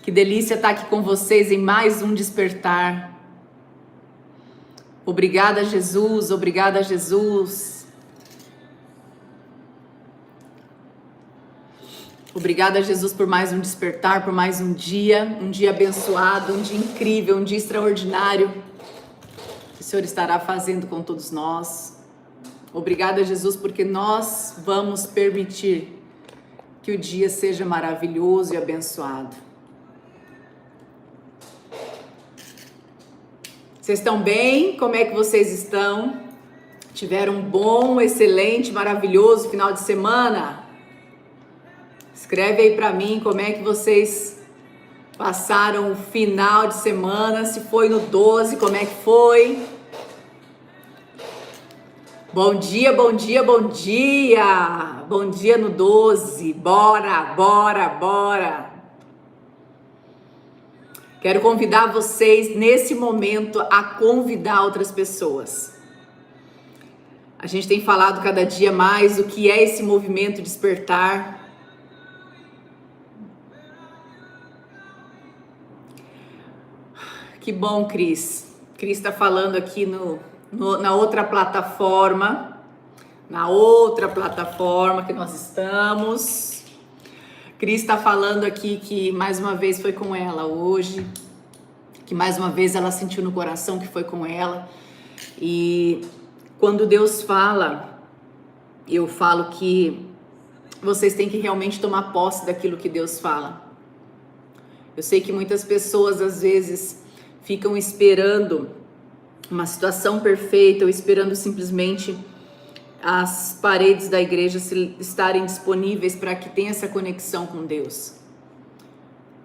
Que delícia estar aqui com vocês em mais um despertar. Obrigada, Jesus, obrigada, Jesus. Obrigada, Jesus, por mais um despertar, por mais um dia abençoado, um dia incrível, um dia extraordinário que o Senhor estará fazendo com todos nós. Obrigada, Jesus, porque nós vamos permitir que o dia seja maravilhoso e abençoado. Vocês estão bem? Como é que vocês estão? Tiveram um bom, excelente, maravilhoso final de semana? Escreve aí pra mim como é que vocês passaram o final de semana, se foi no 12, como é que foi? Bom dia, bom dia, bom dia! Bom dia no 12, bora, bora, bora! Quero convidar vocês nesse momento a convidar outras pessoas. A gente tem falado cada dia mais o que é esse movimento despertar. Que bom, Cris. Cris está falando aqui na outra plataforma. Na outra plataforma que nós estamos. Cris está falando aqui que mais uma vez foi com ela hoje. Que mais uma vez ela sentiu no coração que foi com ela. E quando Deus fala, eu falo que vocês têm que realmente tomar posse daquilo que Deus fala. Eu sei que muitas pessoas às vezes ficam esperando uma situação perfeita ou esperando simplesmente as paredes da igreja estarem disponíveis para que tenha essa conexão com Deus.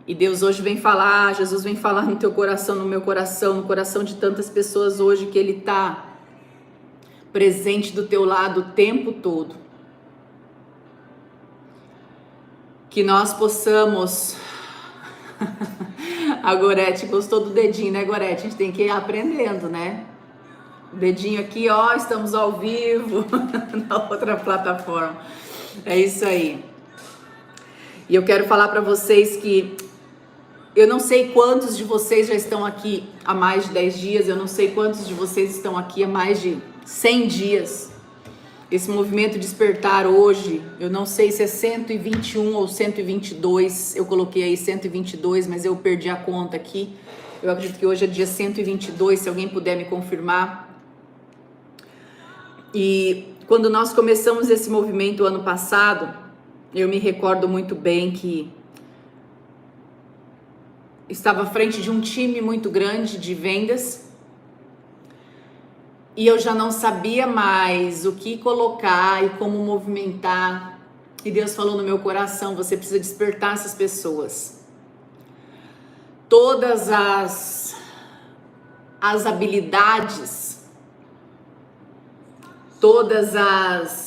E Deus hoje vem falar, Jesus vem falar no teu coração, no meu coração, no coração de tantas pessoas hoje, que Ele está presente do teu lado o tempo todo. Que nós possamos... A Gorete gostou do dedinho, né, Gorete? A gente tem que ir aprendendo, né? O dedinho aqui, ó, estamos ao vivo na outra plataforma. É isso aí. E eu quero falar para vocês que eu não sei quantos de vocês já estão aqui há mais de 10 dias, eu não sei quantos de vocês estão aqui há mais de 100 dias. Esse movimento despertar hoje, eu não sei se é 121 ou 122, eu coloquei aí 122, mas eu perdi a conta aqui. Eu acredito que hoje é dia 122, se alguém puder me confirmar. E quando nós começamos esse movimento ano passado, eu me recordo muito bem que estava à frente de um time muito grande de vendas. E eu já não sabia mais o que colocar e como movimentar. E Deus falou no meu coração, você precisa despertar essas pessoas. Todas as habilidades,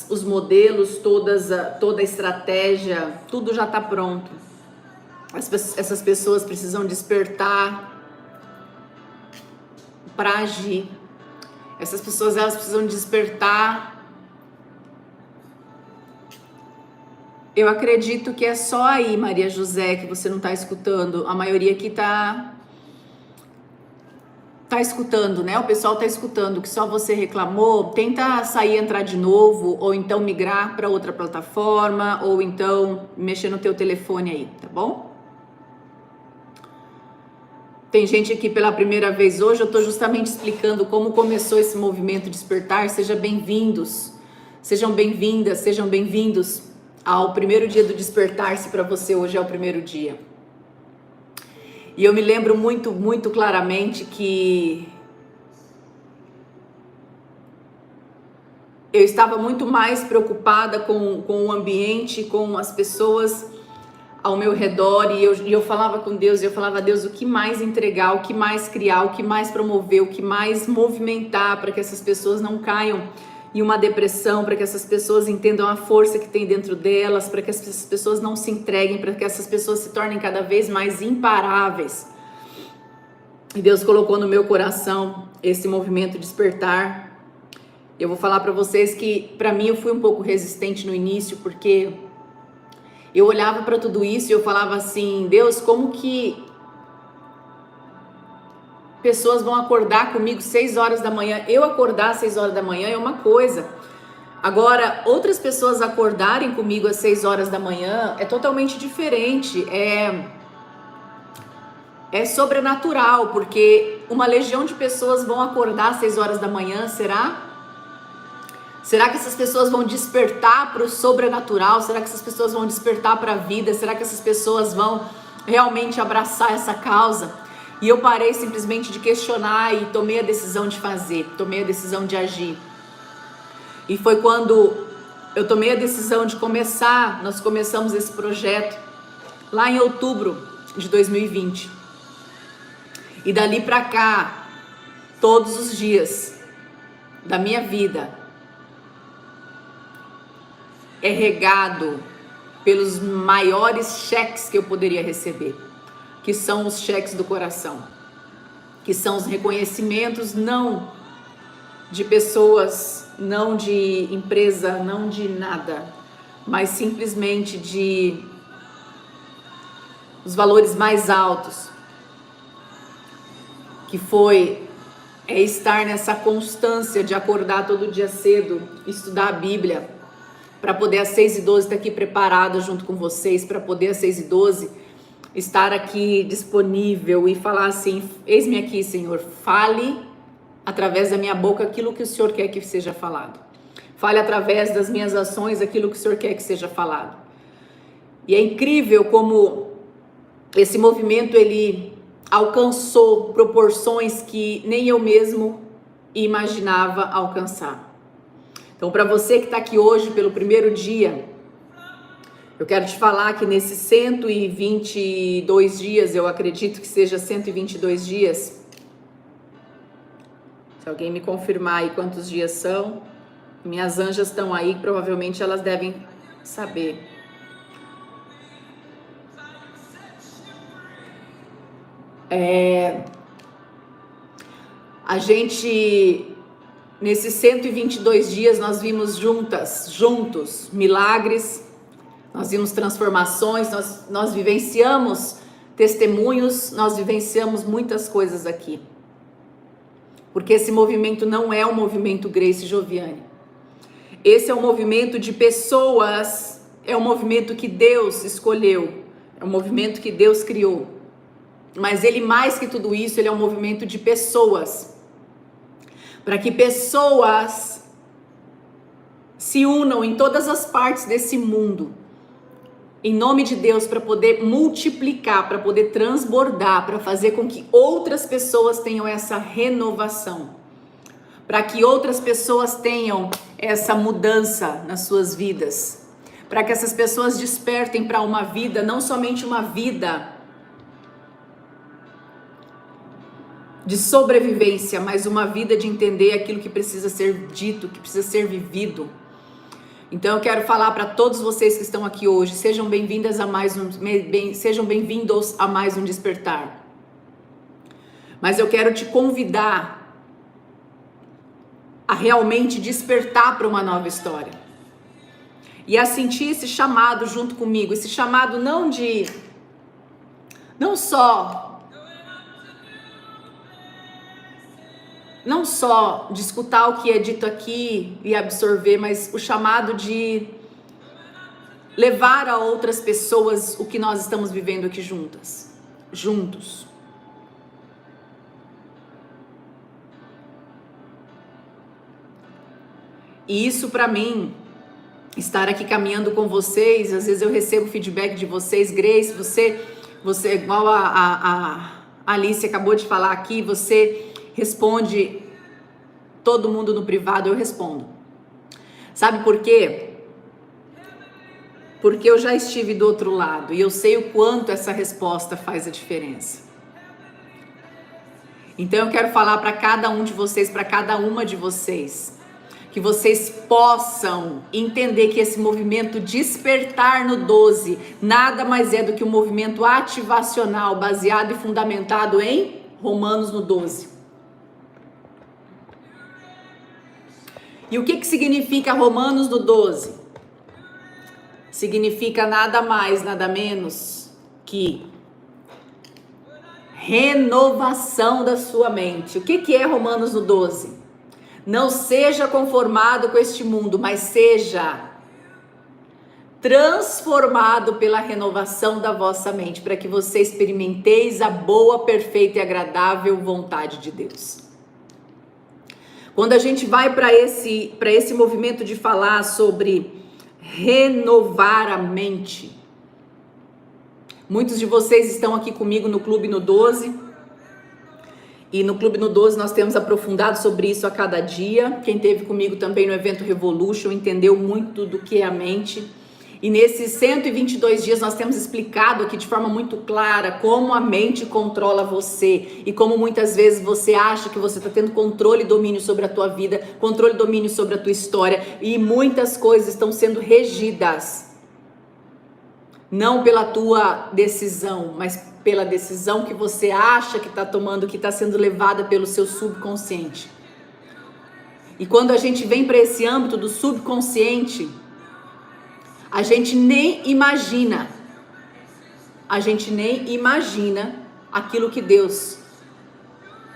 os modelos, toda a estratégia, tudo já está pronto. Essas pessoas precisam despertar para agir. Essas pessoas, elas precisam despertar. Eu acredito que é só aí, Maria José, que você não está escutando. A maioria aqui tá escutando, né? O pessoal tá escutando, que só você reclamou. Tenta sair, entrar de novo, ou então migrar para outra plataforma, ou então mexer no teu telefone aí, tá bom? Tem gente aqui pela primeira vez hoje, eu estou justamente explicando como começou esse movimento despertar. Sejam bem-vindos, sejam bem-vindas, sejam bem-vindos ao primeiro dia do despertar, se para você hoje é o primeiro dia. E eu me lembro muito, muito claramente que eu estava muito mais preocupada com o ambiente, com as pessoas ao meu redor, e eu falava com Deus, e eu falava, Deus, o que mais entregar, o que mais criar, o que mais promover, o que mais movimentar para que essas pessoas não caiam em uma depressão, para que essas pessoas entendam a força que tem dentro delas, para que essas pessoas não se entreguem, para que essas pessoas se tornem cada vez mais imparáveis. E Deus colocou no meu coração esse movimento despertar. Eu vou falar para vocês que, para mim, eu fui um pouco resistente no início, porque eu olhava para tudo isso e eu falava assim, Deus, como que pessoas vão acordar comigo 6 horas da manhã? Eu acordar às 6 horas da manhã é uma coisa. Agora, outras pessoas acordarem comigo às 6 horas da manhã é totalmente diferente. É sobrenatural, porque uma legião de pessoas vão acordar às 6 horas da manhã, será? Será que essas pessoas vão despertar para o sobrenatural? Será que essas pessoas vão despertar para a vida? Será que essas pessoas vão realmente abraçar essa causa? E eu parei simplesmente de questionar e tomei a decisão de fazer, tomei a decisão de agir. E foi quando eu tomei a decisão de começar, nós começamos esse projeto lá em outubro de 2020. E dali para cá, todos os dias da minha vida, é regado pelos maiores cheques que eu poderia receber, que são os cheques do coração, que são os reconhecimentos não de pessoas, não de empresa, não de nada, mas simplesmente de os valores mais altos, que foi estar nessa constância de acordar todo dia cedo, estudar a Bíblia, para poder às 6h12 estar aqui preparada junto com vocês, para poder às 6h12 estar aqui disponível e falar assim, eis-me aqui, Senhor, fale através da minha boca aquilo que o Senhor quer que seja falado. Fale através das minhas ações aquilo que o Senhor quer que seja falado. E é incrível como esse movimento, ele alcançou proporções que nem eu mesmo imaginava alcançar. Então, para você que está aqui hoje pelo primeiro dia, eu quero te falar que nesses 122 dias, eu acredito que seja 122 dias, se alguém me confirmar aí quantos dias são, minhas anjas estão aí, provavelmente elas devem saber. A gente... Nesses 122 dias nós vimos juntos, milagres, nós vimos transformações, nós vivenciamos testemunhos, nós vivenciamos muitas coisas aqui. Porque esse movimento não é um movimento Grace Joviane. Esse é um movimento de pessoas, é um movimento que Deus escolheu, é um movimento que Deus criou. Mas ele, mais que tudo isso, ele é um movimento de pessoas. Para que pessoas se unam em todas as partes desse mundo, em nome de Deus, para poder multiplicar, para poder transbordar, para fazer com que outras pessoas tenham essa renovação, para que outras pessoas tenham essa mudança nas suas vidas, para que essas pessoas despertem para uma vida, não somente uma vida de sobrevivência, mas uma vida de entender aquilo que precisa ser dito, que precisa ser vivido. Então eu quero falar para todos vocês que estão aqui hoje, sejam bem-vindos a mais um despertar. Mas eu quero te convidar a realmente despertar para uma nova história. E a sentir esse chamado junto comigo, esse chamado não só de escutar o que é dito aqui e absorver, mas o chamado de levar a outras pessoas o que nós estamos vivendo aqui juntos. E isso para mim, estar aqui caminhando com vocês, às vezes eu recebo feedback de vocês, Grace, você igual a Alice acabou de falar aqui, você responde todo mundo no privado, eu respondo. Sabe por quê? Porque eu já estive do outro lado e eu sei o quanto essa resposta faz a diferença. Então eu quero falar para cada um de vocês, para cada uma de vocês, que vocês possam entender que esse movimento Despertar no 12 nada mais é do que um movimento ativacional baseado e fundamentado em Romanos no 12. E o que significa Romanos no 12? significa nada mais, nada menos que renovação da sua mente. O que é Romanos no 12? Não seja conformado com este mundo, mas seja transformado pela renovação da vossa mente, para que você experimenteis a boa, perfeita e agradável vontade de Deus. Quando a gente vai para esse movimento de falar sobre renovar a mente, muitos de vocês estão aqui comigo no Clube no 12, e no Clube no 12 nós temos aprofundado sobre isso a cada dia. Quem esteve comigo também no evento Revolution entendeu muito do que é a mente. E nesses 122 dias nós temos explicado aqui de forma muito clara como a mente controla você e como muitas vezes você acha que você está tendo controle e domínio sobre a tua vida, controle e domínio sobre a tua história, e muitas coisas estão sendo regidas não pela tua decisão, mas pela decisão que você acha que está tomando, que está sendo levada pelo seu subconsciente. E quando a gente vem para esse âmbito do subconsciente, a gente nem imagina aquilo que Deus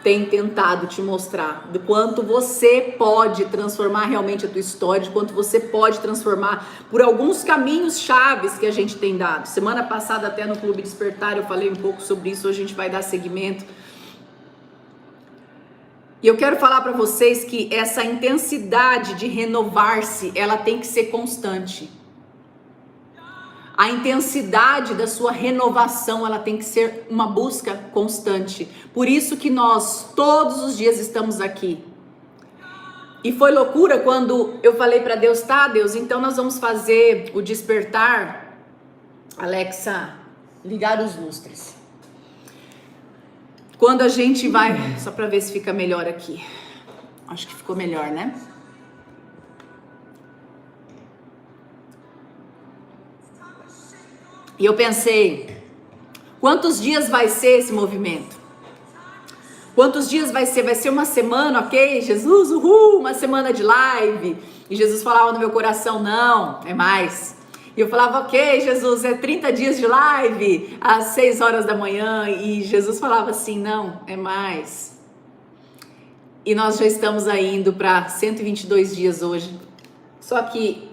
tem tentado te mostrar, do quanto você pode transformar realmente a tua história, de quanto você pode transformar por alguns caminhos chaves que a gente tem dado. Semana passada até no Clube Despertar eu falei um pouco sobre isso, hoje a gente vai dar seguimento. E eu quero falar para vocês que essa intensidade de renovar-se, ela tem que ser constante. A intensidade da sua renovação, ela tem que ser uma busca constante. Por isso que nós, todos os dias, estamos aqui. E foi loucura quando eu falei para Deus, tá, Deus, então nós vamos fazer o despertar. Alexa, ligar os lustres. Quando a gente vai... Só para ver se fica melhor aqui. Acho que ficou melhor, né? E eu pensei, quantos dias vai ser esse movimento? Quantos dias vai ser? Vai ser uma semana, ok? Jesus, uhul, uma semana de live. E Jesus falava no meu coração, não, é mais. E eu falava, ok, Jesus, é 30 dias de live, às 6 horas da manhã. E Jesus falava assim, não, é mais. E nós já estamos aí indo para 122 dias hoje. Só que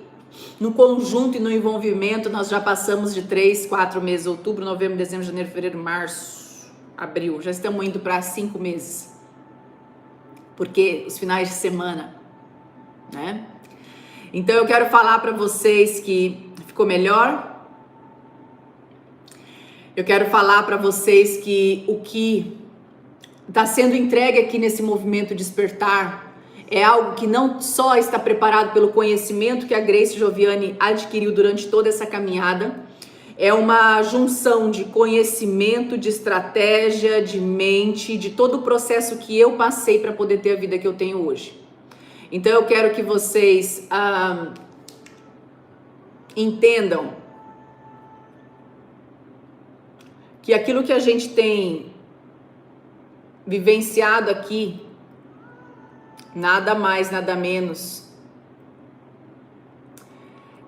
no conjunto e no envolvimento, nós já passamos de 3, 4 meses, outubro, novembro, dezembro, janeiro, fevereiro, março, abril. Já estamos indo para 5 meses. Porque os finais de semana, né? Então eu quero falar para vocês que ficou melhor. Eu quero falar para vocês que o que está sendo entregue aqui nesse movimento despertar é algo que não só está preparado pelo conhecimento que a Grace Gioviani adquiriu durante toda essa caminhada, é uma junção de conhecimento, de estratégia, de mente, de todo o processo que eu passei para poder ter a vida que eu tenho hoje. Então eu quero que vocês entendam que aquilo que a gente tem vivenciado aqui, nada mais, nada menos,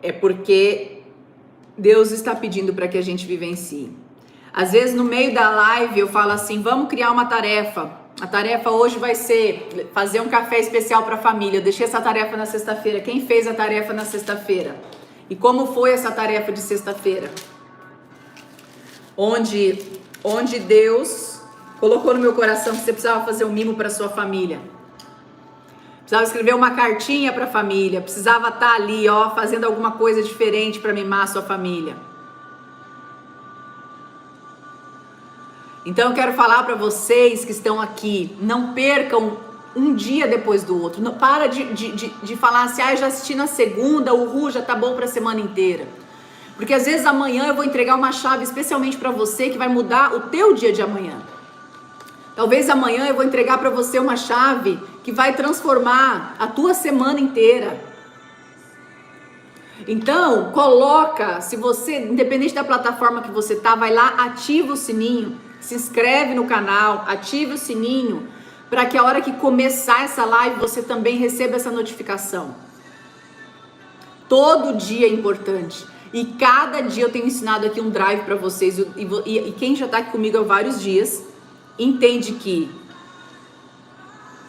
é porque Deus está pedindo para que a gente vivencie. Às vezes no meio da live eu falo assim, vamos criar uma tarefa. A tarefa hoje vai ser fazer um café especial para a família. Eu deixei essa tarefa na sexta-feira. Quem fez a tarefa na sexta-feira? E como foi essa tarefa de sexta-feira? Onde Deus colocou no meu coração que você precisava fazer um mimo para sua família. Precisava escrever uma cartinha para a família, precisava estar ali, ó, fazendo alguma coisa diferente para mimar a sua família. Então eu quero falar para vocês que estão aqui, não percam um dia depois do outro. Não, para de falar assim, eu já assisti na segunda, já tá bom para a semana inteira. Porque às vezes amanhã eu vou entregar uma chave especialmente para você que vai mudar o teu dia de amanhã. Talvez amanhã eu vou entregar para você uma chave que vai transformar a tua semana inteira. Então, coloca, se você, independente da plataforma que você tá, vai lá, ativa o sininho, se inscreve no canal, ative o sininho, para que a hora que começar essa live você também receba essa notificação. Todo dia é importante. E cada dia eu tenho ensinado aqui um drive para vocês. E quem já está aqui comigo há vários dias, entende que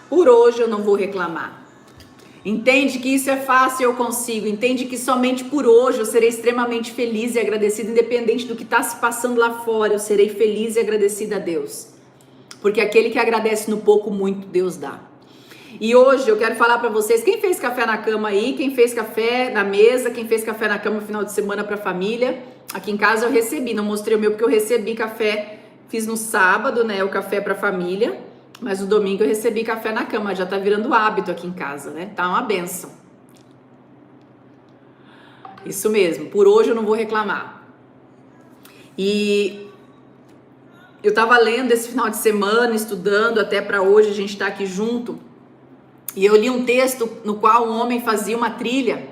por hoje eu não vou reclamar. Entende que isso é fácil e eu consigo. Entende que somente por hoje eu serei extremamente feliz e agradecida, independente do que está se passando lá fora. Eu serei feliz e agradecida a Deus. Porque aquele que agradece no pouco, muito Deus dá. E hoje eu quero falar para vocês, quem fez café na cama aí, quem fez café na mesa, quem fez café na cama no final de semana para a família. Aqui em casa eu recebi, não mostrei o meu porque eu recebi café, fiz no sábado, né, o café para a família, mas no domingo eu recebi café na cama, já tá virando hábito aqui em casa, né, tá uma benção. Isso mesmo, por hoje eu não vou reclamar. E eu tava lendo esse final de semana, estudando até para hoje a gente tá aqui junto. E eu li um texto no qual um homem fazia uma trilha,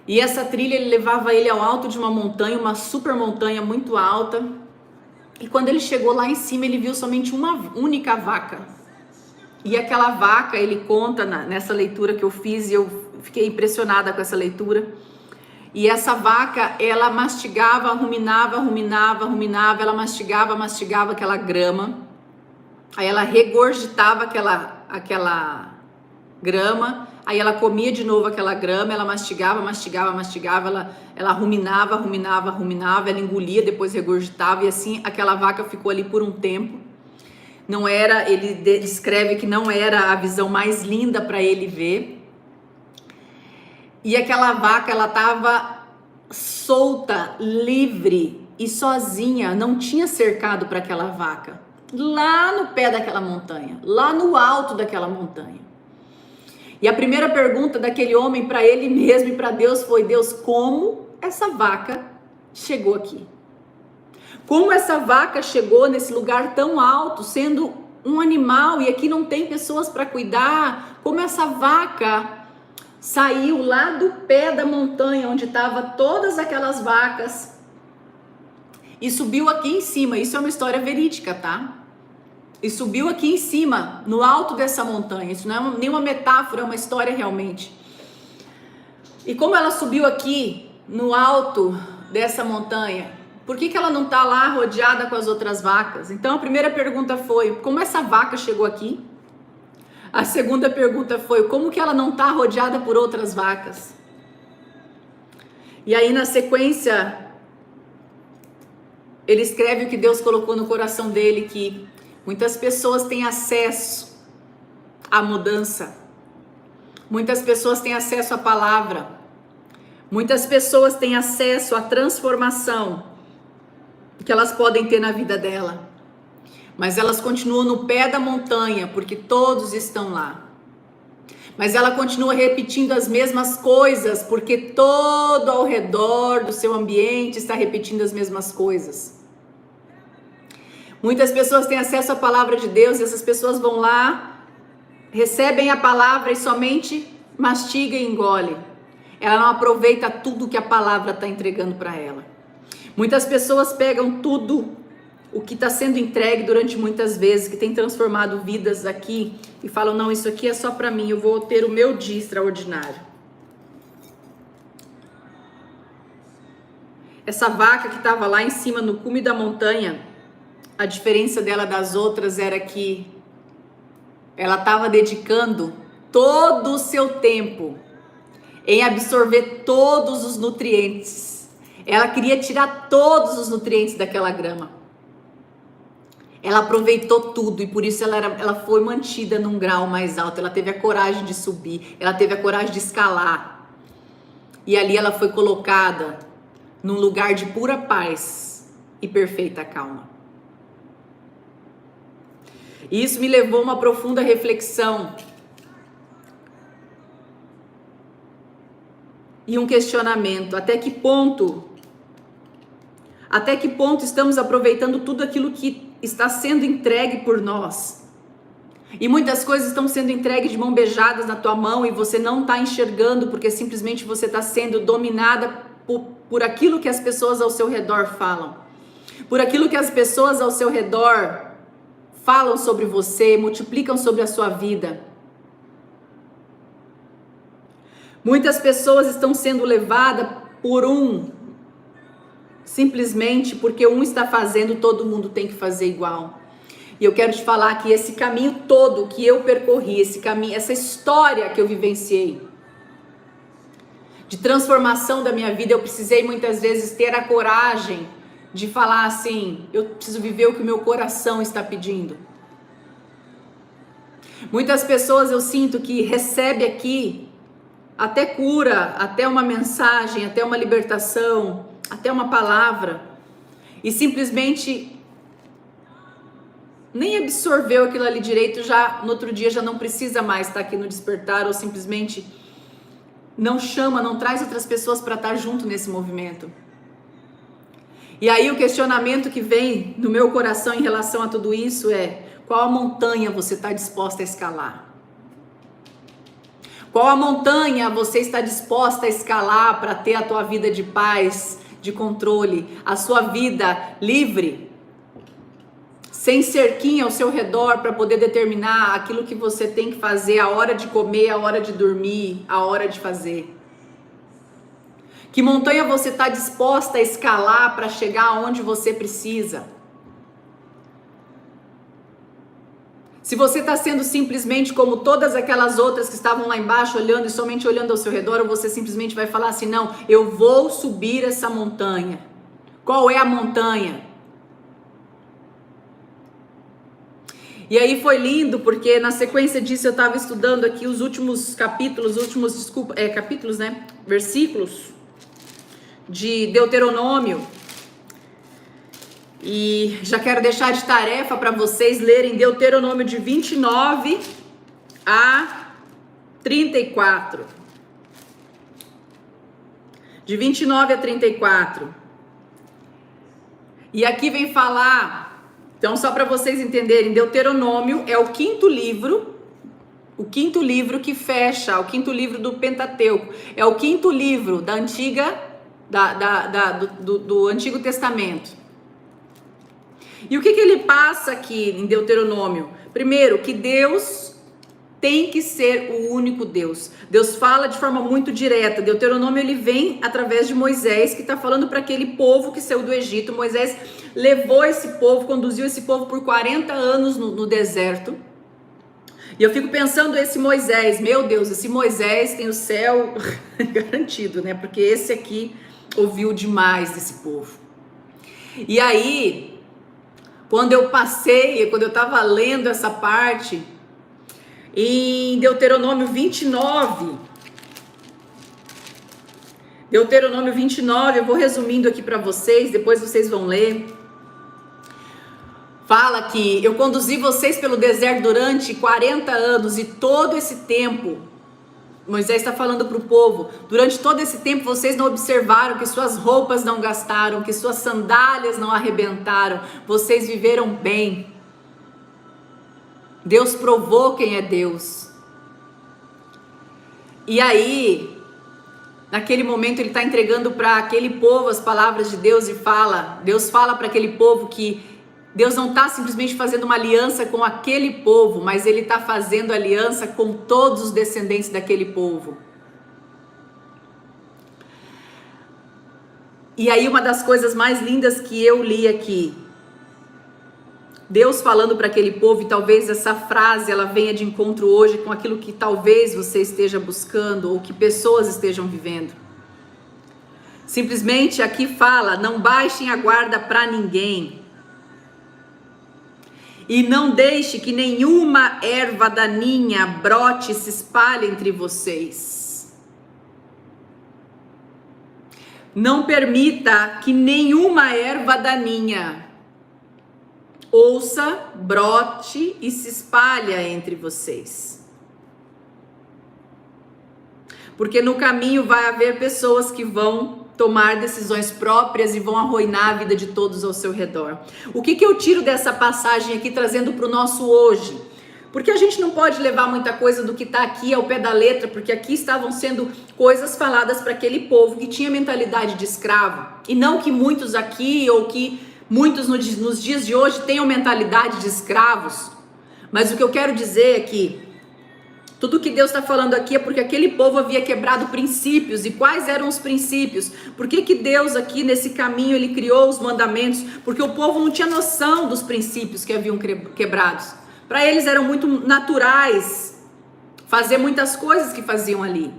e essa trilha ele levava ele ao alto de uma montanha, uma super montanha muito alta, e quando ele chegou lá em cima ele viu somente uma única vaca, e aquela vaca, ele conta nessa leitura que eu fiz, e eu fiquei impressionada com essa leitura, e essa vaca, ela mastigava, ruminava, ela mastigava aquela grama, aí ela regurgitava aquela grama, aí ela comia de novo aquela grama, ela mastigava, ela ruminava, ela engolia, depois regurgitava, e assim aquela vaca ficou ali por um tempo. Não era, ele descreve que não era a visão mais linda para ele ver. E aquela vaca, ela estava solta, livre e sozinha, não tinha cercado para aquela vaca, lá no pé daquela montanha, lá no alto daquela montanha. E a primeira pergunta daquele homem para ele mesmo e para Deus foi: Deus, como essa vaca chegou aqui? Como essa vaca chegou nesse lugar tão alto, sendo um animal, e aqui não tem pessoas para cuidar? Como essa vaca saiu lá do pé da montanha, onde estavam todas aquelas vacas, e subiu aqui em cima? Isso é uma história verídica, tá? E subiu aqui em cima, no alto dessa montanha. Isso não é nenhuma metáfora, é uma história realmente. E como ela subiu aqui, no alto dessa montanha, por que ela não está lá rodeada com as outras vacas? Então a primeira pergunta foi: como essa vaca chegou aqui? A segunda pergunta foi: como que ela não está rodeada por outras vacas? E aí na sequência, ele escreve o que Deus colocou no coração dele, que muitas pessoas têm acesso à mudança. Muitas pessoas têm acesso à palavra. Muitas pessoas têm acesso à transformação que elas podem ter na vida dela. Mas elas continuam no pé da montanha, porque todos estão lá. Mas ela continua repetindo as mesmas coisas, porque todo ao redor do seu ambiente está repetindo as mesmas coisas. Muitas pessoas têm acesso à palavra de Deus, e essas pessoas vão lá, recebem a palavra e somente mastiga e engole. Ela não aproveita tudo que a palavra está entregando para ela. Muitas pessoas pegam tudo o que está sendo entregue durante muitas vezes, que tem transformado vidas aqui, e falam: não, isso aqui é só para mim, eu vou ter o meu dia extraordinário. Essa vaca que estava lá em cima no cume da montanha, a diferença dela das outras era que ela estava dedicando todo o seu tempo em absorver todos os nutrientes. Ela queria tirar todos os nutrientes daquela grama. Ela aproveitou tudo, e por isso ela foi mantida num grau mais alto. Ela teve a coragem de subir, ela teve a coragem de escalar. E ali ela foi colocada num lugar de pura paz e perfeita calma. E isso me levou a uma profunda reflexão e um questionamento: até que ponto estamos aproveitando tudo aquilo que está sendo entregue por nós? E muitas coisas estão sendo entregues de mão beijadas na tua mão, e você não está enxergando, porque simplesmente você está sendo dominada por aquilo que as pessoas ao seu redor falam, por aquilo que as pessoas ao seu redor falam sobre você, multiplicam sobre a sua vida. Muitas pessoas estão sendo levadas por um simplesmente porque um está fazendo, todo mundo tem que fazer igual. E eu quero te falar que esse caminho todo que eu percorri, esse caminho, essa história que eu vivenciei, de transformação da minha vida, eu precisei muitas vezes ter a coragem de falar assim, eu preciso viver o que o meu coração está pedindo. Muitas pessoas eu sinto que recebe aqui até cura, até uma mensagem, até uma libertação, até uma palavra, e simplesmente nem absorveu aquilo ali direito, já no outro dia já não precisa mais estar aqui no despertar, ou simplesmente não chama, não traz outras pessoas para estar junto nesse movimento. E aí o questionamento que vem no meu coração em relação a tudo isso é: qual a montanha você está disposta a escalar? Qual a montanha você está disposta a escalar para ter a tua vida de paz, de controle, a sua vida livre, sem cerquinha ao seu redor para poder determinar aquilo que você tem que fazer, a hora de comer, a hora de dormir, a hora de fazer? Que montanha você está disposta a escalar para chegar aonde você precisa? Se você está sendo simplesmente como todas aquelas outras que estavam lá embaixo olhando e somente olhando ao seu redor, ou você simplesmente vai falar assim, não, eu vou subir essa montanha. Qual é a montanha? E aí foi lindo, porque na sequência disso eu estava estudando aqui os últimos capítulos, versículos de Deuteronômio. E já quero deixar de tarefa para vocês lerem Deuteronômio de 29 a 34. De 29 a 34. E aqui vem falar, então só para vocês entenderem, Deuteronômio é o quinto livro que fecha, o quinto livro do Pentateuco. É o quinto livro da antiga, do Antigo Testamento. E o que ele passa aqui em Deuteronômio? Primeiro, que Deus tem que ser o único Deus. Deus fala de forma muito direta. Deuteronômio ele vem através de Moisés, que está falando para aquele povo que saiu do Egito. Moisés levou esse povo, conduziu esse povo por 40 anos no deserto. E eu fico pensando esse Moisés, meu Deus, esse Moisés tem o céu garantido, né? Porque esse aqui ouviu demais desse povo. E aí, quando eu estava lendo essa parte, em Deuteronômio 29, eu vou resumindo aqui para vocês, depois vocês vão ler. Fala que eu conduzi vocês pelo deserto durante 40 anos e todo esse tempo, Moisés está falando para o povo, durante todo esse tempo vocês não observaram que suas roupas não gastaram, que suas sandálias não arrebentaram, vocês viveram bem. Deus provou quem é Deus. E aí, naquele momento ele está entregando para aquele povo as palavras de Deus e Deus fala para aquele povo que Deus não está simplesmente fazendo uma aliança com aquele povo, mas Ele está fazendo aliança com todos os descendentes daquele povo. E aí uma das coisas mais lindas que eu li aqui, Deus falando para aquele povo, e talvez essa frase ela venha de encontro hoje com aquilo que talvez você esteja buscando ou que pessoas estejam vivendo. Simplesmente aqui fala, não baixem a guarda para ninguém. E não deixe que nenhuma erva daninha brote e se espalhe entre vocês. Não permita que nenhuma erva daninha ouça, brote e se espalhe entre vocês. Porque no caminho vai haver pessoas que vão tomar decisões próprias e vão arruinar a vida de todos ao seu redor. O que eu tiro dessa passagem aqui, trazendo para o nosso hoje? Porque a gente não pode levar muita coisa do que está aqui ao pé da letra, porque aqui estavam sendo coisas faladas para aquele povo que tinha mentalidade de escravo. E não que muitos aqui, ou que muitos nos dias de hoje tenham mentalidade de escravos. Mas o que eu quero dizer é que Tudo que Deus está falando aqui é porque aquele povo havia quebrado princípios. E quais eram os princípios? Por que Deus aqui nesse caminho ele criou os mandamentos? Porque o povo não tinha noção dos princípios que haviam quebrados. Para eles eram muito naturais fazer muitas coisas que faziam ali.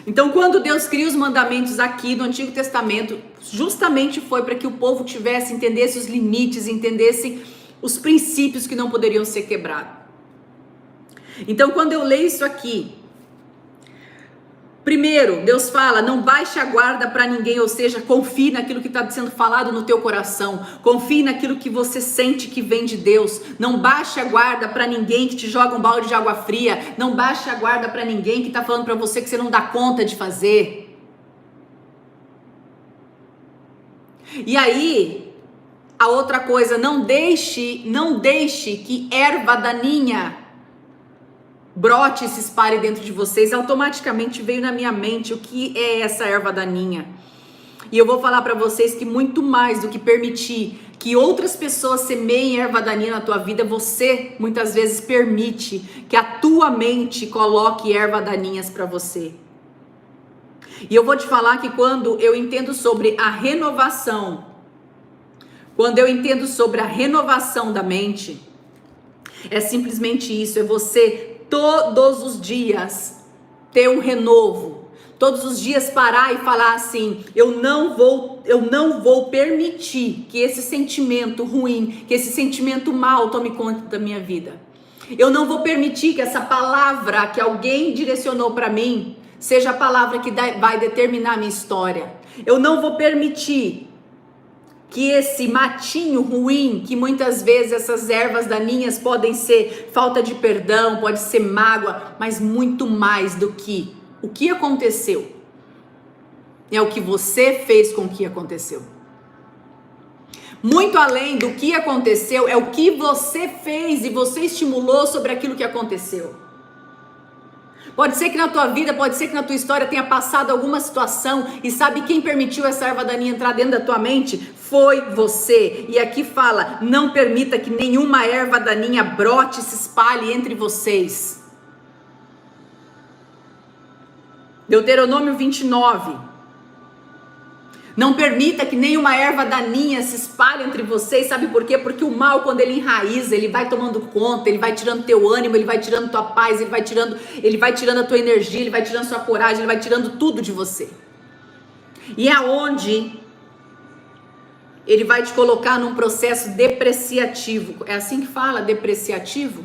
Então quando Deus cria os mandamentos aqui no Antigo Testamento, justamente foi para que o povo entendesse os limites, entendesse os princípios que não poderiam ser quebrados. Então, quando eu leio isso aqui, primeiro, Deus fala, não baixe a guarda para ninguém, ou seja, confie naquilo que está sendo falado no teu coração, confie naquilo que você sente que vem de Deus, não baixe a guarda para ninguém que te joga um balde de água fria, não baixe a guarda para ninguém que está falando para você que você não dá conta de fazer. E aí, a outra coisa, não deixe que erva daninha brote e se espalhe dentro de vocês. Automaticamente veio na minha mente o que é essa erva daninha. E eu vou falar para vocês que muito mais do que permitir que outras pessoas semeiem erva daninha na tua vida, você muitas vezes permite que a tua mente coloque erva daninhas para você. E eu vou te falar que quando eu entendo sobre a renovação, da mente, é simplesmente isso, é você todos os dias ter um renovo, todos os dias parar e falar assim, eu não vou permitir que esse sentimento ruim, que esse sentimento mal tome conta da minha vida. Eu não vou permitir que essa palavra que alguém direcionou para mim seja a palavra que vai determinar a minha história. Eu não vou permitir que esse matinho ruim, que muitas vezes essas ervas daninhas podem ser falta de perdão, pode ser mágoa, mas muito mais do que o que aconteceu, é o que você fez com o que aconteceu. Muito além do que aconteceu, é o que você fez e você estimulou sobre aquilo que aconteceu. Pode ser que na tua vida, pode ser que na tua história tenha passado alguma situação e sabe quem permitiu essa erva daninha entrar dentro da tua mente? Foi você. E aqui fala, não permita que nenhuma erva daninha brote e se espalhe entre vocês. Deuteronômio 29. Não permita que nenhuma erva daninha se espalhe entre vocês, sabe por quê? Porque o mal, quando ele enraiza, ele vai tomando conta, ele vai tirando teu ânimo, ele vai tirando tua paz, ele vai tirando a tua energia, ele vai tirando sua coragem, ele vai tirando tudo de você. E é onde ele vai te colocar num processo depreciativo. É assim que fala, depreciativo?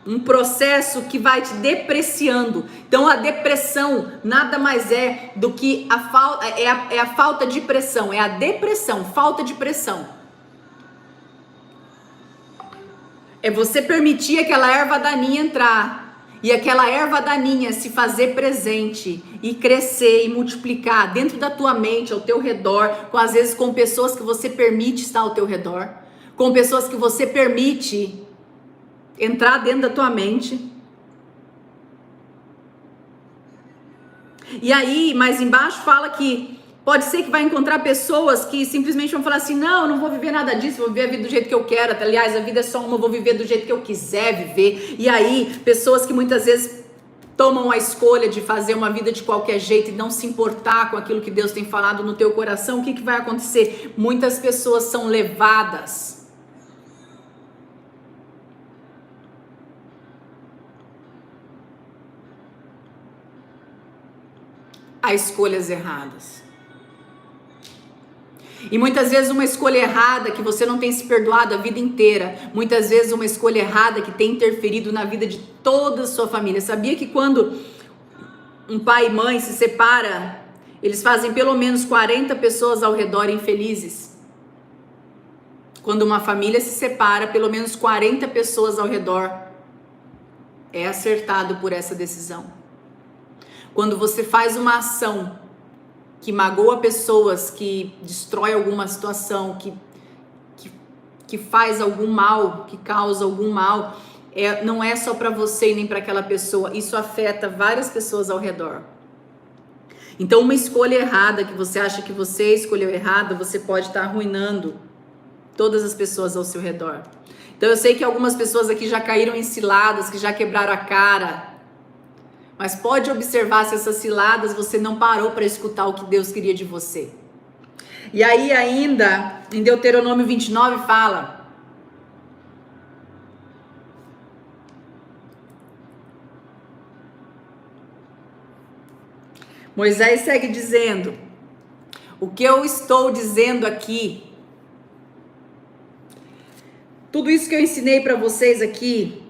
Um processo que vai te depreciando. Então a depressão nada mais é do que a falta de pressão, é a depressão, falta de pressão. É você permitir aquela erva daninha entrar e aquela erva daninha se fazer presente e crescer e multiplicar dentro da tua mente, ao teu redor, às vezes com pessoas que você permite estar ao teu redor, com pessoas que você permite entrar dentro da tua mente. E aí, mais embaixo fala que pode ser que vai encontrar pessoas que simplesmente vão falar assim, não, eu não vou viver nada disso, vou viver a vida do jeito que eu quero, aliás, a vida é só uma, eu vou viver do jeito que eu quiser viver. E aí, pessoas que muitas vezes tomam a escolha de fazer uma vida de qualquer jeito e não se importar com aquilo que Deus tem falado no teu coração, o que vai acontecer? Muitas pessoas são levadas a escolhas erradas. E muitas vezes uma escolha errada que você não tem se perdoado a vida inteira, muitas vezes uma escolha errada que tem interferido na vida de toda a sua família. Sabia que quando um pai e mãe se separa, eles fazem pelo menos 40 pessoas ao redor infelizes? Quando uma família se separa, pelo menos 40 pessoas ao redor é acertado por essa decisão. Quando você faz uma ação que magoa pessoas, que destrói alguma situação, que faz algum mal, que causa algum mal, não é só para você e nem para aquela pessoa, isso afeta várias pessoas ao redor. Então uma escolha errada, que você acha que você escolheu errado, você pode estar arruinando todas as pessoas ao seu redor. Então eu sei que algumas pessoas aqui já caíram em ciladas, que já quebraram a cara. Mas pode observar se essas ciladas você não parou para escutar o que Deus queria de você. E aí ainda, em Deuteronômio 29 fala... Moisés segue dizendo, o que eu estou dizendo aqui, tudo isso que eu ensinei para vocês aqui,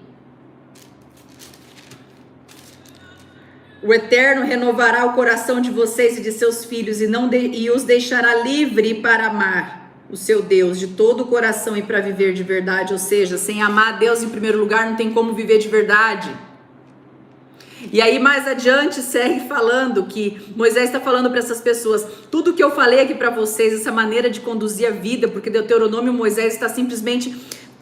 o Eterno renovará o coração de vocês e de seus filhos e os deixará livre para amar o seu Deus de todo o coração e para viver de verdade. Ou seja, sem amar a Deus em primeiro lugar não tem como viver de verdade. E aí mais adiante segue falando que Moisés está falando para essas pessoas, tudo que eu falei aqui para vocês, essa maneira de conduzir a vida, porque Deuteronômio, Moisés está simplesmente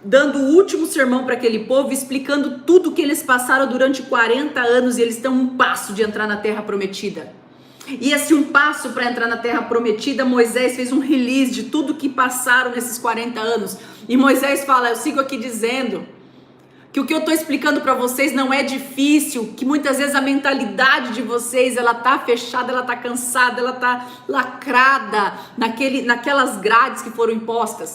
dando o último sermão para aquele povo, explicando tudo que eles passaram durante 40 anos e eles estão um passo de entrar na terra prometida. E esse um passo para entrar na terra prometida, Moisés fez um release de tudo que passaram nesses 40 anos. E Moisés fala, eu sigo aqui dizendo... que o que eu estou explicando para vocês não é difícil, que muitas vezes a mentalidade de vocês, ela tá fechada, ela tá cansada, ela tá lacrada naquelas grades que foram impostas.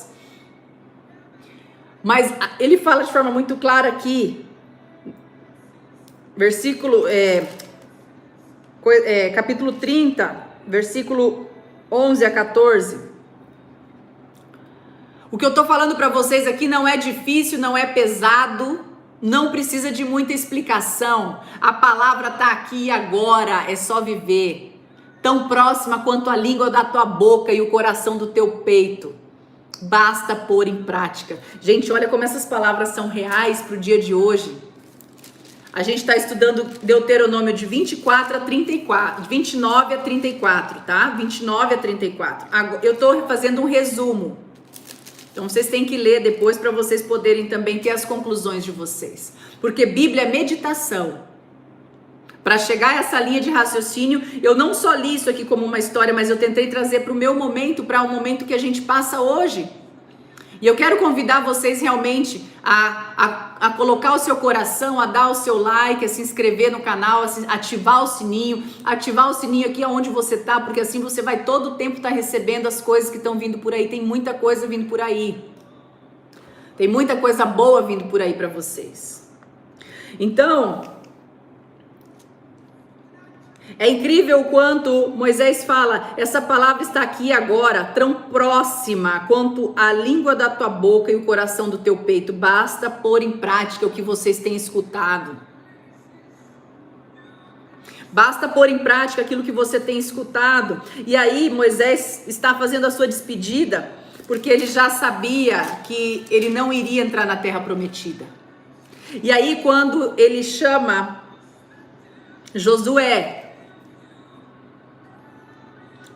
Mas ele fala de forma muito clara aqui, capítulo 30, versículo 11 a 14. O que eu tô falando para vocês aqui não é difícil, não é pesado, não precisa de muita explicação. A palavra tá aqui agora, é só viver. Tão próxima quanto a língua da tua boca e o coração do teu peito. Basta pôr em prática. Gente, olha como essas palavras são reais pro dia de hoje. A gente está estudando Deuteronômio de 24 a 34, 29 a 34, tá? 29 a 34. Eu tô fazendo um resumo. Então vocês têm que ler depois para vocês poderem também ter as conclusões de vocês. Porque Bíblia é meditação. Para chegar a essa linha de raciocínio, eu não só li isso aqui como uma história, mas eu tentei trazer para o meu momento, para o momento que a gente passa hoje. E eu quero convidar vocês realmente a colocar o seu coração, a dar o seu like, a se inscrever no canal, a ativar o sininho aqui onde você tá, porque assim você vai todo o tempo estar recebendo as coisas que estão vindo por aí. Tem muita coisa vindo por aí. Tem muita coisa boa vindo por aí para vocês. Então, é incrível o quanto Moisés fala, essa palavra está aqui agora, tão próxima quanto a língua da tua boca e o coração do teu peito. Basta pôr em prática o que vocês têm escutado. Basta pôr em prática aquilo que você tem escutado. E aí Moisés está fazendo a sua despedida, porque ele já sabia que ele não iria entrar na terra prometida. E aí quando ele chama Josué,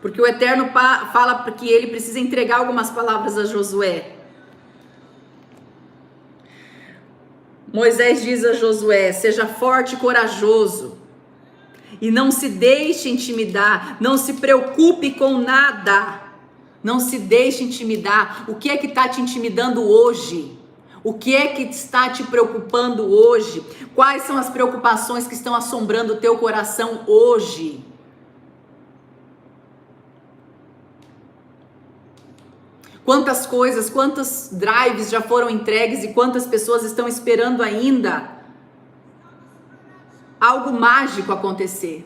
porque o Eterno fala que ele precisa entregar algumas palavras a Josué. Moisés diz a Josué, seja forte e corajoso. E não se deixe intimidar. Não se preocupe com nada. Não se deixe intimidar. O que é que está te intimidando hoje? O que é que está te preocupando hoje? Quais são as preocupações que estão assombrando o teu coração hoje? Quantas coisas, quantos drives já foram entregues e quantas pessoas estão esperando ainda algo mágico acontecer.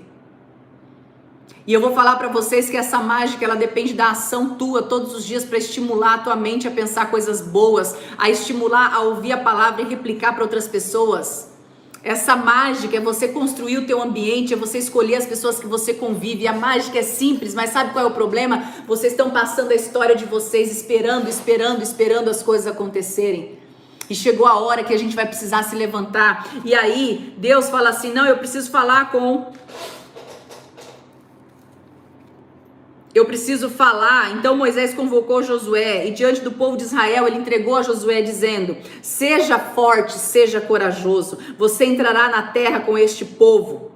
E eu vou falar para vocês que essa mágica, ela depende da ação tua todos os dias para estimular a tua mente a pensar coisas boas, a estimular a ouvir a palavra e replicar para outras pessoas. Essa mágica é você construir o teu ambiente, é você escolher as pessoas que você convive. A mágica é simples, mas sabe qual é o problema? Vocês estão passando a história de vocês esperando as coisas acontecerem. E chegou a hora que a gente vai precisar se levantar. E aí Deus fala assim, não, eu preciso falar. Então Moisés convocou Josué e diante do povo de Israel ele entregou a Josué dizendo, seja forte, seja corajoso, você entrará na terra com este povo,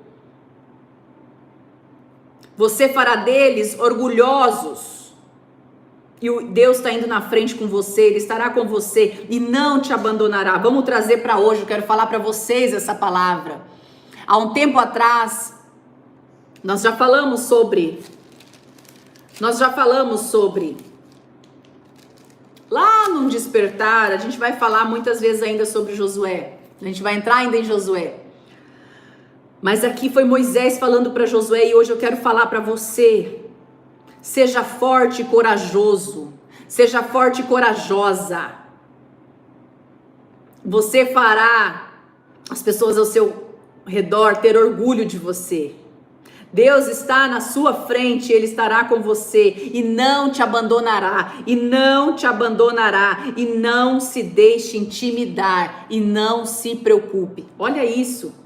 você fará deles orgulhosos, E o Deus está indo na frente com você, Ele estará com você e não te abandonará. Vamos trazer para hoje, eu quero falar para vocês essa palavra. Há um tempo atrás, nós já falamos sobre, lá no despertar, a gente vai falar muitas vezes ainda sobre Josué, a gente vai entrar ainda em Josué. Mas aqui foi Moisés falando para Josué e hoje eu quero falar para você. Seja forte e corajoso. Seja forte e corajosa. Você fará as pessoas ao seu redor ter orgulho de você. Deus está na sua frente, Ele estará com você e não te abandonará, e não te abandonará, e não se deixe intimidar, e não se preocupe. Olha isso.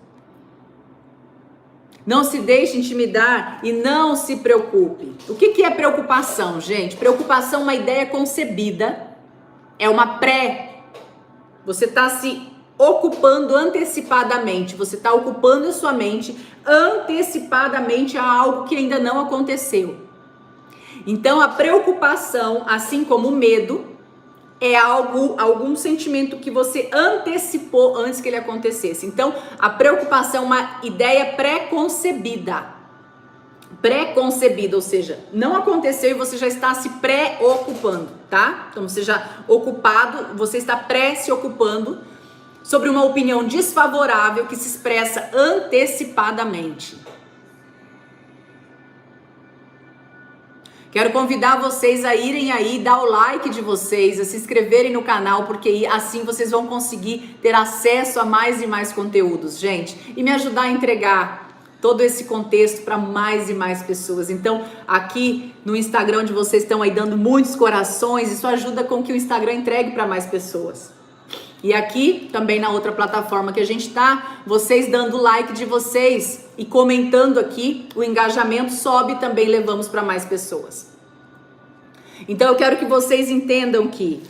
Não se deixe intimidar e não se preocupe. O que é preocupação, gente? Preocupação é uma ideia concebida, é uma Você está se ocupando antecipadamente, você está ocupando a sua mente antecipadamente a algo que ainda não aconteceu. Então a preocupação, assim como o medo, é algum sentimento que você antecipou antes que ele acontecesse. Então a preocupação é uma ideia pré-concebida, ou seja, não aconteceu e você já está se preocupando, tá? Então você já ocupado, você está se ocupando sobre uma opinião desfavorável que se expressa antecipadamente. Quero convidar vocês a irem aí, dar o like de vocês, a se inscreverem no canal, porque assim vocês vão conseguir ter acesso a mais e mais conteúdos, gente. E me ajudar a entregar todo esse contexto para mais e mais pessoas. Então, aqui no Instagram, onde vocês estão aí dando muitos corações, isso ajuda com que o Instagram entregue para mais pessoas. E aqui, também na outra plataforma que a gente tá, vocês dando like de vocês e comentando aqui, o engajamento sobe e também levamos para mais pessoas. Então eu quero que vocês entendam que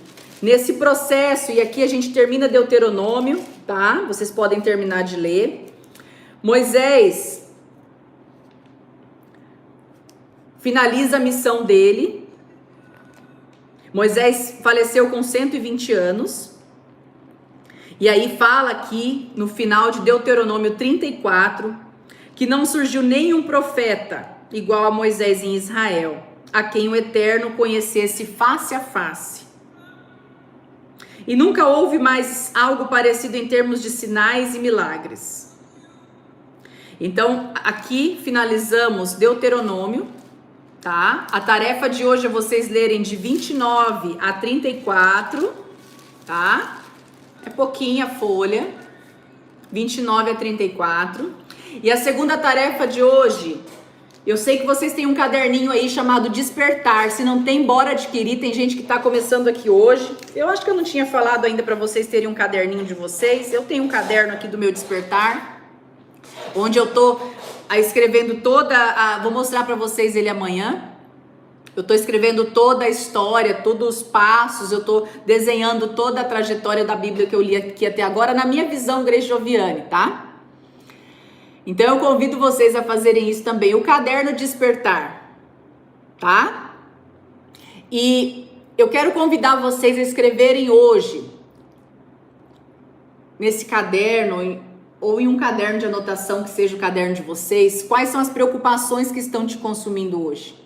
nesse processo, e aqui a gente termina Deuteronômio, tá? Vocês podem terminar de ler. Moisés finaliza a missão dele. Moisés faleceu com 120 anos. E aí fala aqui no final de Deuteronômio 34 que não surgiu nenhum profeta igual a Moisés em Israel, a quem o Eterno conhecesse face a face. E nunca houve mais algo parecido em termos de sinais e milagres. Então aqui finalizamos Deuteronômio, tá? A tarefa de hoje é vocês lerem de 29 a 34, tá? É pouquinha folha, 29 a 34. E a segunda tarefa de hoje, eu sei que vocês têm um caderninho aí chamado Despertar. Se não tem, bora adquirir. Tem gente que tá começando aqui hoje. Eu acho que eu não tinha falado ainda para vocês terem um caderninho de vocês. Eu tenho um caderno aqui do meu Despertar, onde eu tô escrevendo vou mostrar para vocês ele amanhã. Eu estou escrevendo toda a história, todos os passos, eu estou desenhando toda a trajetória da Bíblia que eu li aqui até agora, na minha visão Gregioviane, tá? Então eu convido vocês a fazerem isso também, o caderno Despertar, tá? E eu quero convidar vocês a escreverem hoje, nesse caderno, ou em um caderno de anotação que seja o caderno de vocês, quais são as preocupações que estão te consumindo hoje.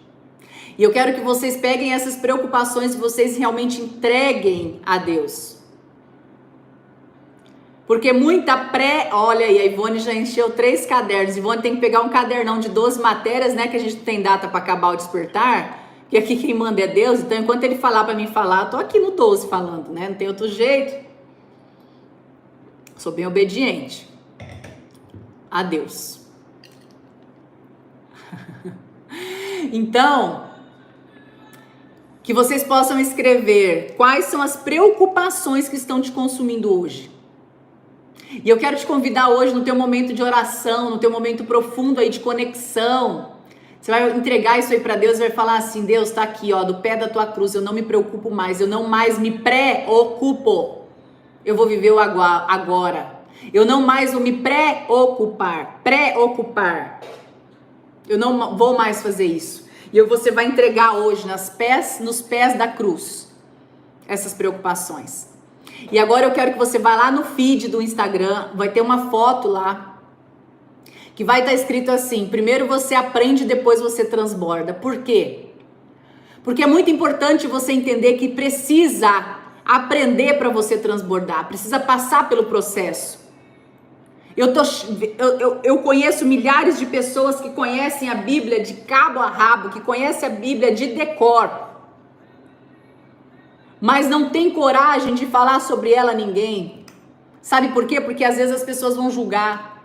E eu quero que vocês peguem essas preocupações e vocês realmente entreguem a Deus. Porque muita olha aí, a Ivone já encheu 3 cadernos. Ivone tem que pegar um cadernão de 12 matérias, né? Que a gente tem data para acabar o despertar. Que aqui quem manda é Deus. Então, enquanto ele falar para mim falar, eu tô aqui no 12 falando, né? Não tem outro jeito. Sou bem obediente a Deus. Então, que vocês possam escrever quais são as preocupações que estão te consumindo hoje. E eu quero te convidar hoje no teu momento de oração, no teu momento profundo aí de conexão. Você vai entregar isso aí para Deus e vai falar assim: Deus, tá aqui, ó, do pé da tua cruz, eu não me preocupo mais, eu não mais me preocupo. Eu vou viver o agora. Eu não mais vou me preocupar. Eu não vou mais fazer isso. E você vai entregar hoje nos pés da cruz essas preocupações. E agora eu quero que você vá lá no feed do Instagram, vai ter uma foto lá, que vai estar escrito assim: primeiro você aprende, depois você transborda. Por quê? Porque é muito importante você entender que precisa aprender para você transbordar, precisa passar pelo processo. Eu conheço milhares de pessoas que conhecem a Bíblia de cabo a rabo, que conhecem a Bíblia de decor, mas não tem coragem de falar sobre ela a ninguém. Sabe por quê? Porque às vezes as pessoas vão julgar.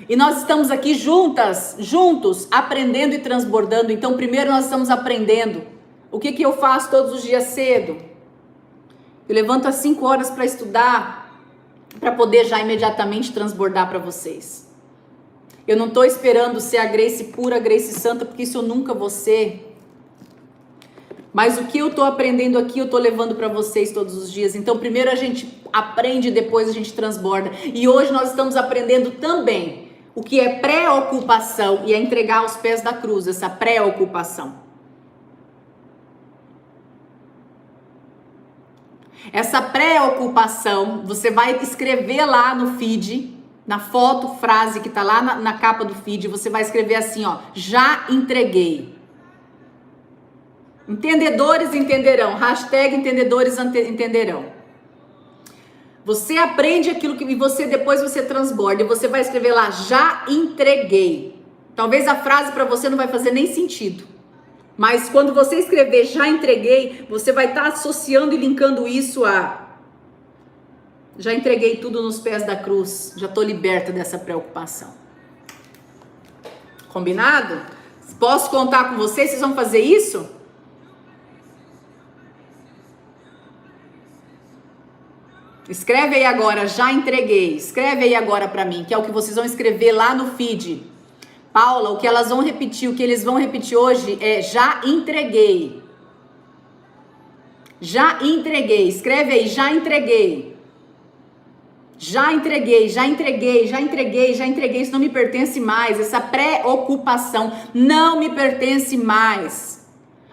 E nós estamos aqui juntos, aprendendo e transbordando. Então, primeiro nós estamos aprendendo. O que eu faço todos os dias cedo? Eu levanto às 5 horas para estudar, para poder já imediatamente transbordar para vocês. Eu não estou esperando ser a Grace pura, a Grace santa, porque isso eu nunca vou ser. Mas o que eu estou aprendendo aqui, eu estou levando para vocês todos os dias. Então, primeiro a gente aprende, depois a gente transborda. E hoje nós estamos aprendendo também o que é preocupação e é entregar aos pés da cruz essa preocupação. Essa preocupação, você vai escrever lá no feed, na foto, frase que tá lá na capa do feed, você vai escrever assim, ó: já entreguei. Entendedores entenderão, hashtag entendedores entenderão. Você aprende aquilo que depois você transborda, e você vai escrever lá: já entreguei. Talvez a frase para você não vai fazer nem sentido. Mas quando você escrever já entreguei, você vai estar associando e linkando isso a: já entreguei tudo nos pés da cruz, já estou liberta dessa preocupação. Combinado? Posso contar com vocês? Vocês vão fazer isso? Escreve aí agora, já entreguei. Escreve aí agora para mim, que é o que vocês vão escrever lá no feed. Paula, o que elas vão repetir, o que eles vão repetir hoje é: já entreguei. Já entreguei. Escreve aí: já entreguei. Já entreguei, já entreguei, já entreguei, já entreguei. Isso não me pertence mais. Essa preocupação não me pertence mais.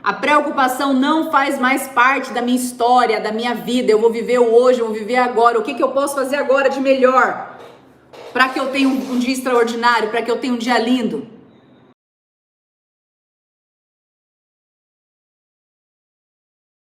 A preocupação não faz mais parte da minha história, da minha vida. Eu vou viver o hoje, eu vou viver agora. O que eu posso fazer agora de melhor? Para que eu tenha um dia extraordinário, para que eu tenha um dia lindo.